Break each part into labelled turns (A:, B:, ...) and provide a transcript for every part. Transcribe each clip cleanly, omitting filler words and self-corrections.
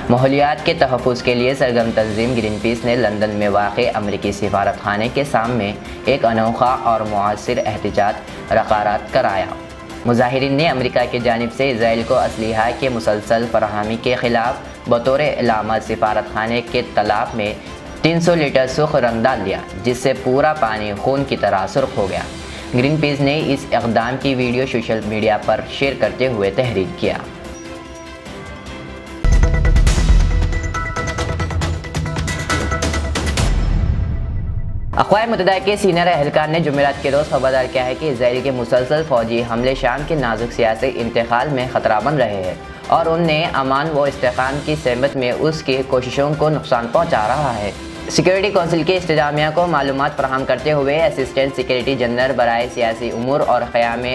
A: ماحولیات کے تحفظ کے لیے سرگرم تنظیم گرین پیس نے لندن میں واقع امریکی سفارت خانے کے سامنے ایک انوکھا اور مؤثر احتجاج برقرار کرایا۔ مظاہرین نے امریکہ کی جانب سے اسرائیل کو اسلحہ کے مسلسل فراہمی کے خلاف بطور علامت سفارت خانے کے تالاب میں 300 لیٹر سرخ رنگ ڈال دیا، جس سے پورا پانی خون کی طرح سرخ ہو گیا۔ گرین پیس نے اس اقدام کی ویڈیو سوشل میڈیا پر شیئر کرتے ہوئے تحریر کیا۔ اقوام متحدہ کے سینئر اہلکار نے جمعرات کے روز خبردار کیا ہے کہ اسرائیل کے مسلسل فوجی حملے شام کے نازک سیاسی انتقال میں خطرہ بن رہے ہیں اور ان نے امن و استحکام کی سمت میں اس کی کوششوں کو نقصان پہنچا رہا ہے۔ سیکورٹی کونسل کے انتظامیہ کو معلومات فراہم کرتے ہوئے اسسٹنٹ سیکریٹری جنرل برائے سیاسی امور اور قیام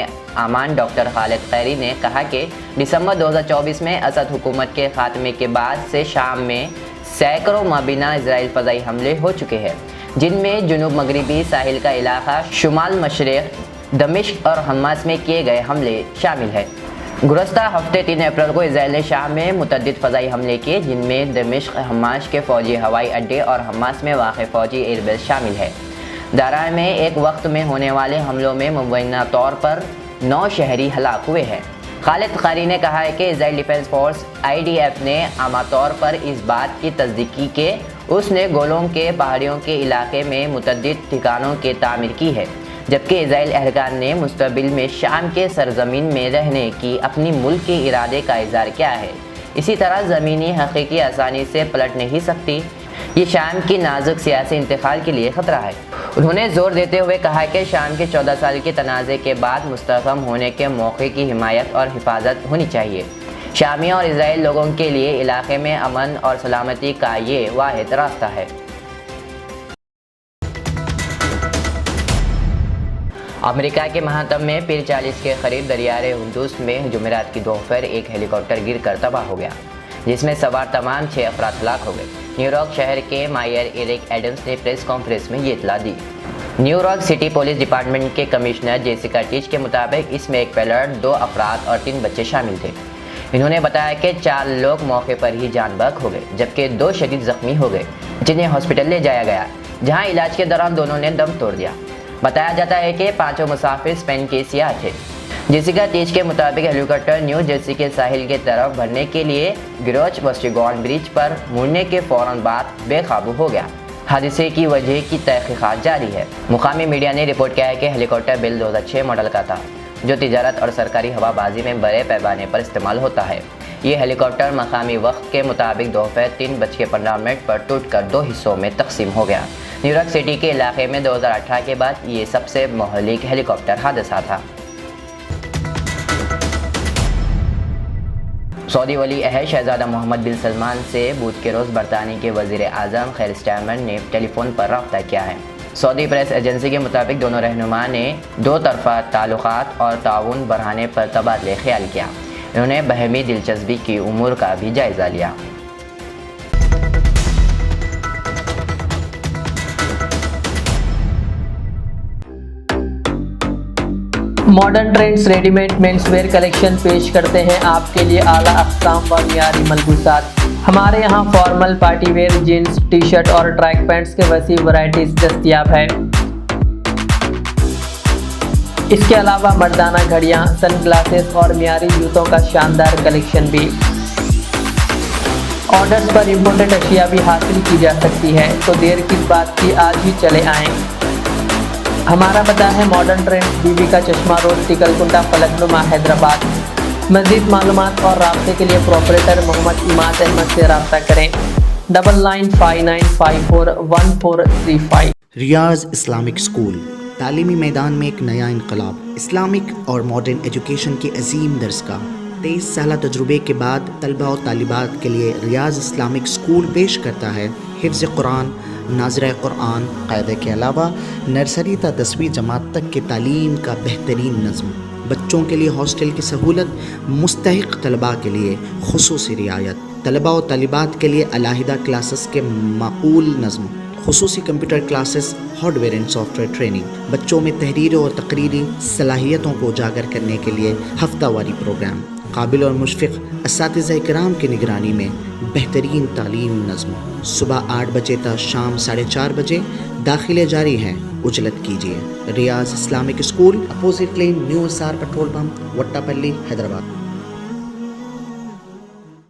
A: امان ڈاکٹر خالد خیری نے کہا کہ دسمبر 2024 میں اسد حکومت کے خاتمے کے بعد سے شام میں سینکڑوں مبینہ اسرائیلی فضائی حملے ہو چکے ہیں، جن میں جنوب مغربی ساحل کا علاقہ، شمال مشرق دمشق اور حماس میں کیے گئے حملے شامل ہیں۔ گزشتہ ہفتے 3 اپریل کو اسرائیل نے شام میں متعدد فضائی حملے کیے، جن میں دمشق، حماس کے فوجی ہوائی اڈے اور حماس میں واقع فوجی ایئر بیس شامل ہے۔ دارا میں ایک وقت میں ہونے والے حملوں میں مبینہ طور پر 9 شہری ہلاک ہوئے ہیں۔ خالد خیری نے کہا ہے کہ اسرائیل ڈیفنس فورس IDF نے عام طور پر اس بات کی تصدیق کی کہ اس نے گولان کے پہاڑیوں کے علاقے میں متعدد ٹھکانوں کی تعمیر کی ہے، جبکہ اسرائیلی اہلکار نے مستقبل میں شام کے سرزمین میں رہنے کی اپنی ملک کے ارادے کا اظہار کیا ہے۔ اسی طرح زمینی حقیقی آسانی سے پلٹ نہیں سکتی، یہ شام کی نازک سیاسی انتقال کے لیے خطرہ ہے۔ انہوں نے زور دیتے ہوئے کہا کہ شام کے 14 سال کے تنازع کے بعد مستحکم ہونے کے موقع کی حمایت اور حفاظت ہونی چاہیے۔ شامی اور اسرائیلی لوگوں کے لیے علاقے میں امن اور سلامتی کا یہ واحد راستہ ہے۔ امریکہ کے منہٹن میں پیر 40 کے قریب دریائے ہرمز میں جمعرات کی دوپہر ایک ہیلی کاپٹر گر کر تباہ ہو گیا، جس میں سوار تمام 6 افراد ہلاک ہو گئے۔ نیو یارک شہر کے میئر ایرک ایڈمز نے پریس کانفرنس میں یہ اطلاع دی۔ New York city police department کے کمشنر جیسیکا ٹیچ کے مطابق اس میں ایک پائلٹ، 2 افراد اور 3 بچے شامل تھے۔ انہوں نے بتایا کہ 4 لوگ موقع پر ہی جان بحق ہو گئے، جبکہ 2 شدید زخمی ہو گئے، جنہیں ہاسپٹل لے جایا گیا، جہاں علاج کے دوران دونوں نے دم توڑ دیا۔ بتایا جاتا ہے کہ 5 مسافر اسپین کے سیاح تھے۔ جیسیکا ٹیچ کے مطابق ہیلی کاپٹر نیو جرسی کے ساحل کی طرف بڑھنے کے لیے گروچ وسٹیگون برج پر مڑنے کے فوراً بعد بے قابو ہو گیا۔ حادثے کی وجہ کی تحقیقات جاری ہے۔ مقامی میڈیا نے رپورٹ کیا ہے کہ ہیلی کاپٹر بیل 2006 ماڈل کا تھا، جو تجارت اور سرکاری ہوا بازی میں بڑے پیمانے پر استعمال ہوتا ہے۔ یہ ہیلی کاپٹر مقامی وقت کے مطابق دوپہر 3:15 پر ٹوٹ کر 2 حصوں میں تقسیم ہو گیا۔ نیو یارک سٹی کے علاقے میں 2018 کے بعد یہ سب سے مہلک ہیلی کاپٹر حادثہ تھا۔ سعودی ولی عہد شہزادہ محمد بن سلمان سے بدھ کے روز برطانیہ کے وزیر اعظم کیر سٹارمر نے ٹیلی فون پر رابطہ کیا ہے۔ سعودی پریس ایجنسی کے مطابق دونوں رہنما نے 2 طرفہ تعلقات اور تعاون بڑھانے پر تبادلہ خیال کیا۔ انہوں نے باہمی دلچسپی کی امور کا بھی جائزہ لیا۔
B: Modern trends ready made means where collection پیش کرتے ہیں آپ کے لیے اعلیٰ اقسام و معیاری ملبوسات۔ ہمارے یہاں formal, party wear, jeans, T shirt اور ٹریک پینٹس کے وسیع ورائٹیز دستیاب ہے۔ اس کے علاوہ مردانہ گھڑیاں، سن گلاسز اور معیاری جوتوں کا شاندار کلیکشن بھی۔ آرڈرز پر امپورٹڈ اشیاء بھی حاصل کی جا سکتی ہے، تو دیر کس بات کی، آج ہی چلے آئیں۔ ہمارا پتہ ہے ماڈرن ٹرینڈز، بی بی کا چشمہ روڈ، ٹکل کنڈا، فلک نما، حیدرآباد۔ مزید معلومات اور رابطے کے لیے پروپریٹر محمد اماد احمد سے رابطہ کریں۔ 9959541435۔
C: ریاض اسلامک اسکول تعلیمی میدان میں ایک نیا انقلاب، اسلامک اور ماڈرن ایجوکیشن کی عظیم درسگاہ۔ 23 سالہ تجربے کے بعد طلبہ و طالبات کے لیے ریاض اسلامک اسکول پیش کرتا ہے حفظ قرآن، ناظرہ قرآن، قاعدے کے علاوہ نرسری تا 10ویں جماعت تک کی تعلیم کا بہترین نظم۔ بچوں کے لیے ہاسٹل کی سہولت، مستحق طلباء کے لیے خصوصی رعایت، طلباء و طالبات کے لیے علیحدہ کلاسز کے معقول نظم، خصوصی computer classes, hard where and soft where training, بچوں میں تحریری اور تقریری صلاحیتوں کو اجاگر کرنے کے لیے ہفتہ واری پروگرام، قابل اور مشفق اساتذہ کرام کی نگرانی میں بہترین تعلیم نظم. صبح 8 بجے تا شام 4:30 بجے داخلے جاری ہیں. اجلت کیجیے. Riyaz Islamic school, opposite lane, new SR petrol pump, Vattepally, Hyderabad.